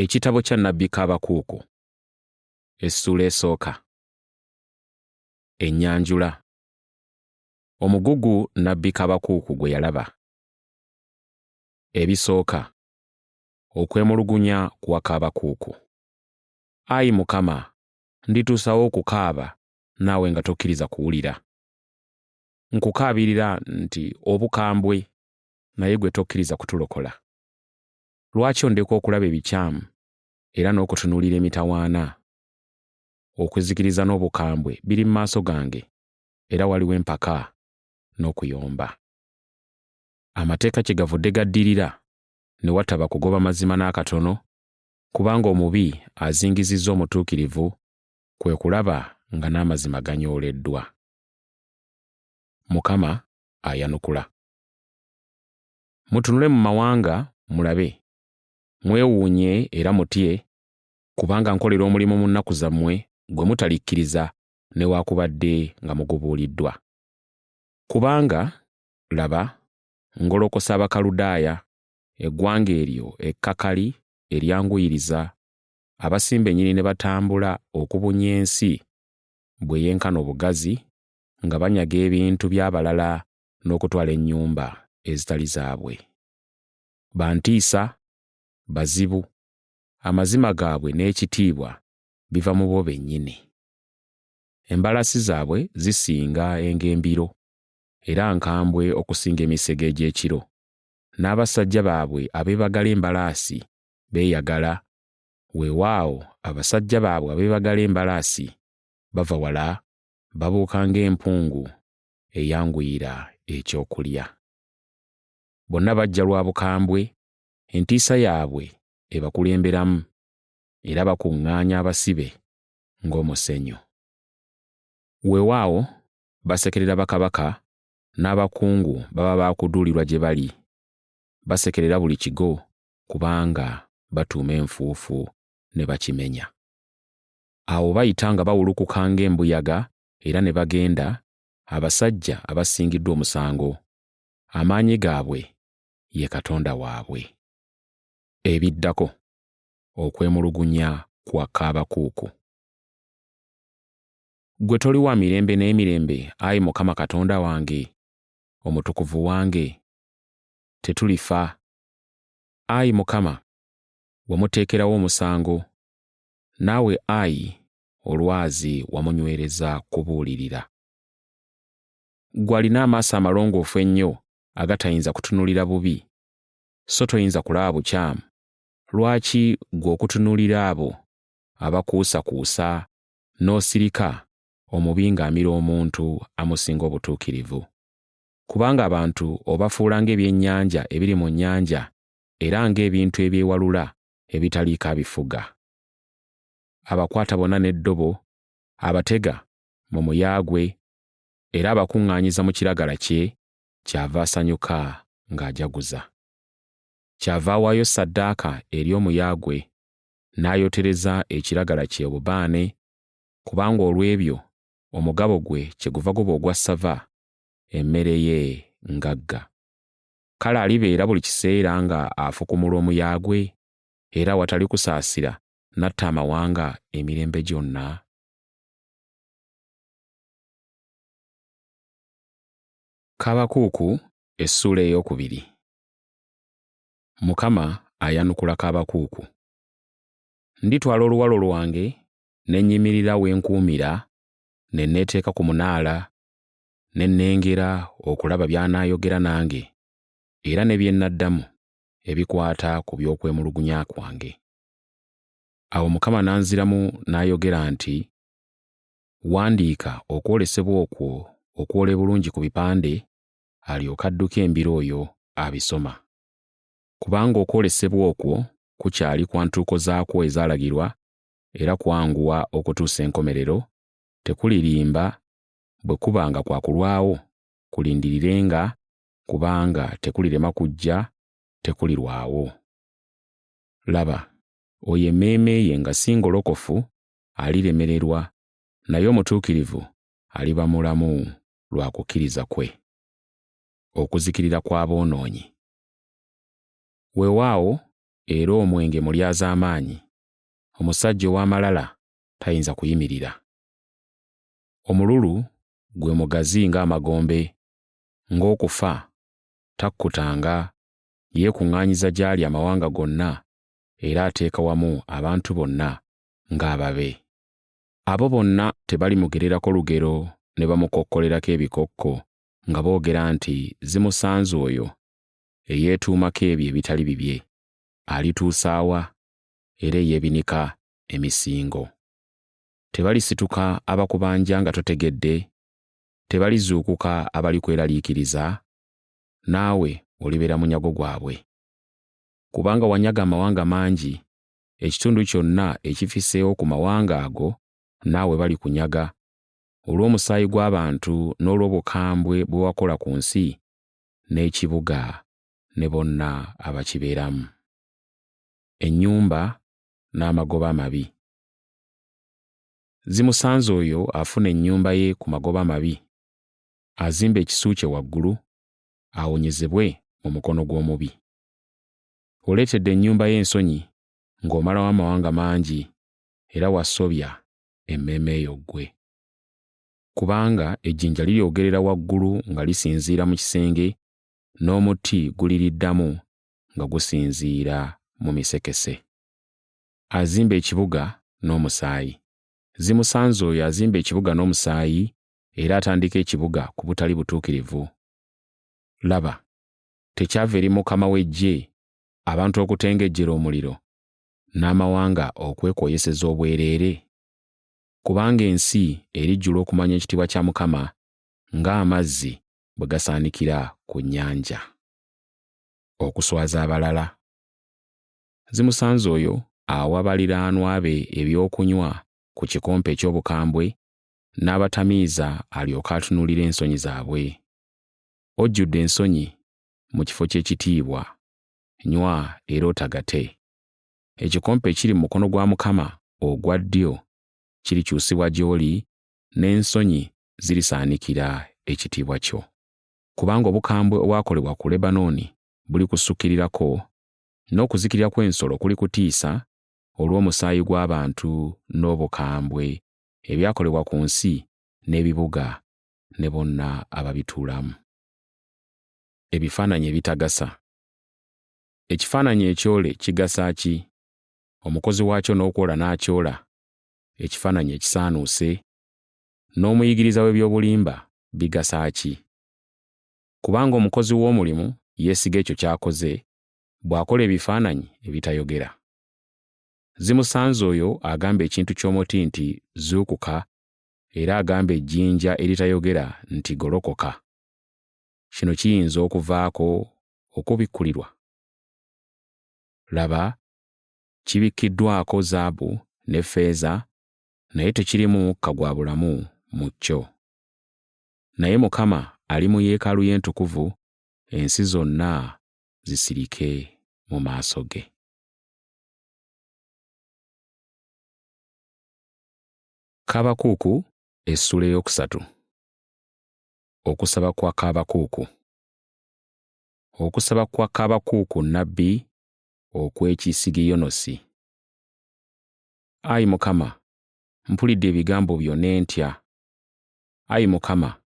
Ekitabo kya nnabbi Kaabakuuku, essula esooka. Ennyanjula. Omugugu nnabbi Kaabakuuku gwe yalaba. Ebisooka. Okwemulugunya kwa Kaabakuuku. Ayi Mukama, ndituusawo okukaaba naawe nga tokkiriza kuwulira. Nkukaabirira nti obukambwe naye gwe tokkiriza kutulokola. Lwaki ondeka okulaba ebikyamu era n'okutunuulira emitawaana? Okuzikiriza n'obukambwe biri mu maaso gange, era waliwo empaka n'okuyomba. Amateeka kyegavudde gaddirira ne wataba kugoba mazima n'akatono, kubanga omubi azingizizza omutuukirivu, kwe kulaba nga n'amazima ganyooleddwa. Mukama ayanukula. Mutunule mu mawanga mulabe, mwewuunye era mutye, kubanga nkolera omulimu mu nnaku zammwe gwe mutalikkiriza newaakubadde nga mugubuuliddwa. Kubanga, laba, ngolokosa Abakaludaaya, eggwanga eryo ekkakali eryanguyiriza, abasimba ennyini ne batambula okubunya ensi bwe yenkana obugazi, nga banyaga ebintu by'abalala n'okutwala ennyumba ezitali zaabwe. Bantiisa, bazibu, amazima gaabwe n'ekitiibwa biva mu bo bennyini. Embalasi zaabwe zisinga eng'embiro, era nkambwe okusinga emisege egy'ekiro. N'abasajja baabwe abeebagala embalaasi beeyagala, weewaawo abasajja baabwe abeebagala embalaasi bava wala, babuuka ng'empungu eyanguyira ekyokulya. Bonna bajja lwa bukambwe, entiisa yaabwe ebakulemberamu, era bakuŋŋaanya abasibe ng'omusenyu. Weewaawo basekerera bakabaka, n'abakungu baba baakuduulirwa gye bali. Basekerera buli kigo, kubanga batuuma enfuufu ne bakimenya. Awo bayita nga bawulukuka ng'embuyaga era ne bagenda, abasajja abasingiddwa omusango. Amaanyi gaabwe ye Katonda waabwe. Ebiddako. Okwemulugunya kwa Kaabakuuku. Gwe toli wa mirembe n'emirembe, Ayi Mukama Katonda wange, Omutukuvu wange, tetulifa. Ayi Mukama, wamuteekerawo omusango, naawe Ayi olwazi wamunywereza kubuulirira. Ggwe alina amaaso amalongoofu ennyo agatayinza kutunuulira bubi, so toyinza kulaba bukyamu. Lwaki ggwe okutunuulira abo abakuusakuusa n'osirika omubi ng'amira omuntu amusinga obutuukirivu? Kubanga abantu obafuula ng'ebyennyanja ebiri mu nnyanja, era ng'ebintu ebyewalula ebitaliiko abifuga. Abakwata bonna n'eddobo, abatega mu muyaagwe, era abakuŋŋaanyiza mu kiragala kye, kyava asanyuka ng'ajaguza. Kyava awaayo ssaddaaka eri omuyaagwe, n'ayotereza ekiragala kye obubaane, kubanga olw'ebyo omugabo gwe kyeguva guba ogwa ssava, emmere ye ngagga. Kale alibeera buli kiseera nga afukumula omuyaagwe, era watali kusaasira n'atta amawanga emirembe gyonna? Kaabakuuku essula ey'okubiri. Mukama ayanukula Kaabakuuku. Nditwala oluwalo lwange ne nnyimirira we nkuumira, ne neeteeka ku munaala, ne nnengera okulaba by'anaayogera nange, era ne bye nnaddamu ebikwata ku by'okwemulugunya kwange. Awo Mukama n'anziramu n'ayogera nti, wandiika okwolesebwa okwo okwole bulungi ku bipande, alyoke adduke embiro oyo abisoma. Kubanga okwolesebwa okwo kukyali kwa ntuuko zaakwo ezaalagirwa, era kwanguwa okutuusa enkomerero, tekulirimba. Bwe kuba nga kwa kulwawo, kulindirirenga, kubanga tekulirema kujja, tekulirwawo. Laba, oyo emmeeme ye nga si ngolokofu aliremererwa, naye omutuukirivu aliba mulamu lwa kukkiriza kwe. Okuzikirira kw'aboonoonyi. Weewaawo era omwenge mulyaza amaanyi, omusajja ow'amalala tayinza kuyimirira. Omululu gwe mugazi ng'amagombe, ng'okufa takkutanga, yeekuŋŋaanyiza gy'ali amawanga gonna era ateeka wamu abantu bonna ng'ababe. Abo bonna tebalimugererako lugero ne bamukokkolerako ebikokko nga boogera nti zimusanze oyo eyeetuumako ebyo ebitali bibye, alituusa wa era eyeebinika emisingo. Tebalisituka abakubanja nga totegedde, tebalizuukuka abalikweraliikiriza, naawe olibeera munyago gwabwe. Kubanga wanyaga amawanga mangi, ekitundu kyonna ekifiseewo ku mawanga ago naawe balikunyaga, olw'omusaayi gw'abantu n'olw'obukambwe bwe wakola ku nsi n'ekibuga ne bonna abakibeeramu. Ennyumba n'amagoba amabi. Zimusanze oyo afuna ennyumba ye ku magoba mabi, azimba ekisu kye waggulu, awonyezebwe mu mukono gw'omubi. Oleetedde ennyumba y'ensonyi ng'omalawo amawanga mangi, era wasobya emmeeme yo ggwe. Kubanga ejjinja liryogerera waggulu nga lisinziira mu kisenge, n'omuti guliriddamu nga gusinziira mu misekese. Azimba ekibuga n'omusaayi. Zimusanze oyo azimba ekibuga n'omusaayi era atandika ekibuga ku butali butuukirivu. Laba, tekyava eri Mukama w'eggye abantu okutengejjera omuliro, n'amawanga okwekoyeseza obwereere? Kubanga ensi erijjula okumanya ekitiibwa kya Mukama ng'amazzi bwe gasaanikira ku nnyanja. Okuswaza abalala. Zimusanze oyo awa baliraanwa be ebyokunywa ku kikompe eky'obukambwe, n'abatamiiza alyoke atunuulira ensonyi zaabwe. Ojjudde ensonyi mu kifo ky'ekitiibwa, nywa era otagate. Ekikompe ekiri mu mukono gwa Mukama ogwa ddyo kirikyusibwa gy'oli, n'ensonyi zirisaanikira ekitiibwa kyo. Kubanga obukambwe obwakolebwa ku Lebanooni bulikusukkirirako, n'okuzikirira kw'ensolo kulikutiisa olw'omusaayi gw'abantu n'obukambwe ebyakolebwa ku nsi n'ebibuga ne bonna ababituulamu. Ebifaananyi ebitagasa. Ekifaananyi ekyole kigasa ki? Omukozi waakyo n'okwola n'akyola, ekifaananyi ekisaanuuse, n'omuyigiriza w'ebyobulimba bigasa ki? Kubanga omukozi w'omulimu yeesiga ekyo ky'akoze, bw'akola ebifaananyi ebitayogera. Zimusanze oyo agamba ekintu ky'omuti nti zuukuka, era agamba ejjinja eritayogera nti golokoka. Kino kiyinza okuvaako okubikkulirwa. Laba, kibikkiddwako zaabu ne ffeeza, naye tekirimu mukka gwa bulamu mu kyo. Naye Mukama ali mu yeekaalu ye entukuvu, ensi zonna zisirike mu maaso ge. Kaabakuuku essula ey'okusatu. Okusaba kwa Kaabakuuku. Okusaba kwa Kaabakuuku nnabbi okw'ekisigiyonosi. Ayi Mukama, mpulidde ebigambo byo ne ntya. Ayi Mukama,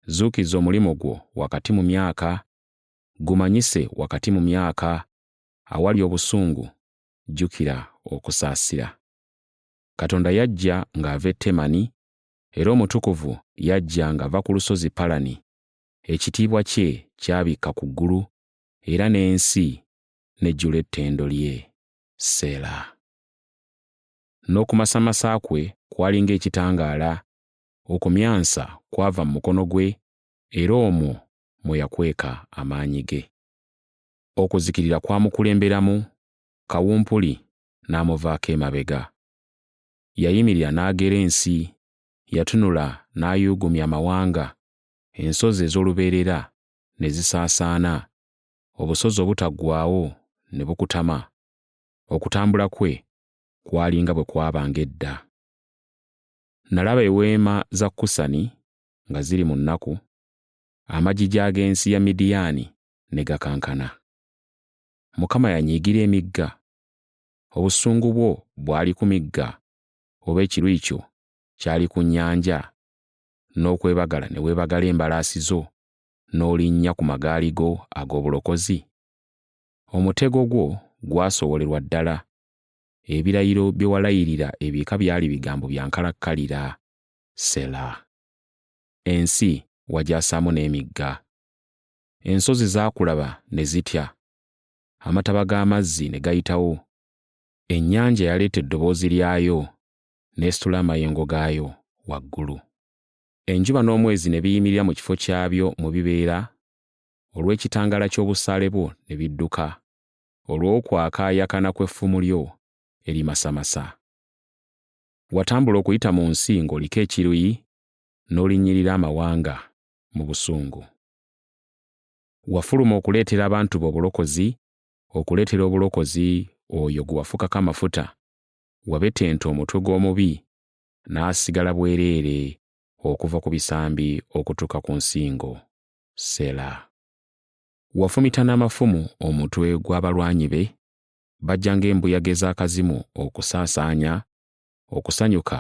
zuukiza omulimu gwo wakati mu myaka, gumanyise wakati mu myaka, awali obusungu, jjukira okusaasira. Katonda yajja ng'ava e Temani, era omutukuvu yajja ng'ava ku lusozi Palani. Ekitiibwa kye kyabikka ku ggulu, era n'ensi nejjula ettendo lye. Seera. N'okumasamasa kwe kwali ng'ekitangaala, okumyansa kwava mu mukono gwe, era omwo mwe yakweka amaanyi ge. Okuzikirira kwamukulemberamu, kawumpuli n'amuvaako emabega. Yayimirira n'agera ensi, yatunula n'ayuugumya amawanga, ensozi ez'olubeerera ne zisaasaana, obusozi obutaggwaawo ne bukutama. Okutambula kwe kwali nga bwe kwabanga edda. Nalaba eweema za Kusani nga ziri mu nnaku, amagigi ag'ensi ya Midiyaani ne gakankana. Mukama yanyiigira emigga, Obusungu bwo bwali ku migga, oba ekiruyi kyo kyali ku nnyanja, n'okwebagala ne weebagala embalaasi zo, n'olinnya ku magaali go ag'obulokozi? Omutego gwo gwasowolerwa ddala, ebirayiro bye walayirira ebika byali bigambo bya nkalakkalira. Sela. Ensi wagyasaamu n'emigga. Ensozi zaakulaba ne zitya, amataba g'amazzi ne gayitawo. Ennyanja yaleeta eddoboozi lyayo n'esitula amayengo gaayo waggulu. Enjuba n'omwezi ne biyimirira mu kifo kyabyo mu bibeera, olw'ekitangaala ky'obusaale bwo ne bidduka, olw'okwakaayakana kw'effumu lyo erimasamasa. Watambula okuyita mu nsi ng'oliko ekiruyi, n'olinnyirira amawanga mu busungu. Wafuluma okuleetera abantu bo obulokozi, okuleetera obulokozi oyo gwe wafukako amafuta. Wabetenta omutwe gw'omubi, n'asigala bwereere okuva ku bisambi okutuuka ku nsingo. Sela. Wafumita n'amafumu omutwe gw'abalwanyi be, bajja ng'embuyaga ez'akazimu okusaasaanya, okusanyuka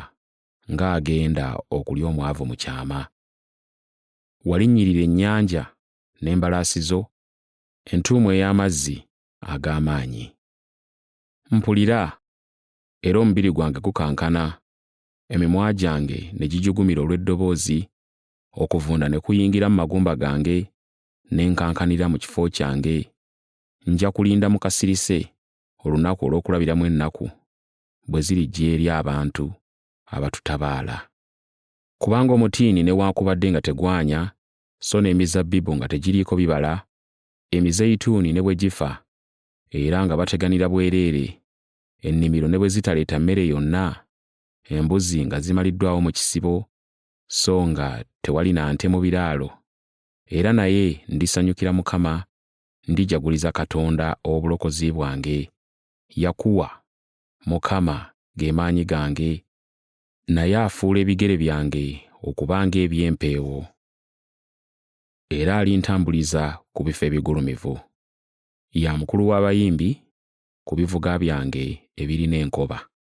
ng'agenda okulya omwavu mu kyama. Walinnyirira ennyanja n'embalaasi zo, entuumu ey'amazzi ag'amaanyi. Mpulira, era omubiri gwange gukankana, emimwa gyange ne gijugumira olw'eddoboozi, okuvunda ne kuyingira mu magumba gange, ne nkankanira mu kifo kyange. Nja kulinda mu kasirise olunaku olw'okulabiramu ennaku bwe zirijja eri abantu abatutabaala. Kubanga omutiini newaakubadde nga tegwanya, so n'emizabbibu nga tegiriiko bibala, emizeyituuni ne bwe gifa, era nga bateganira bwereere, ennimiro ne bwe zitaleeta mmere yonna, embuzi nga zimaliddwawo mu kisibo, so nga tewali na nte mu biraalo, era naye ndisanyukira Mukama, ndijaguliza Katonda ow'obulokozi bwange. Yakuwa, Mukama ge maanyi gange, naye afuula ebigere byange okuba ng'eby'empeewo, era alintambuliza ku bifo ebigulumivu. Ya mukulu w'abayimbi ku bivuga byange ebirina enkoba.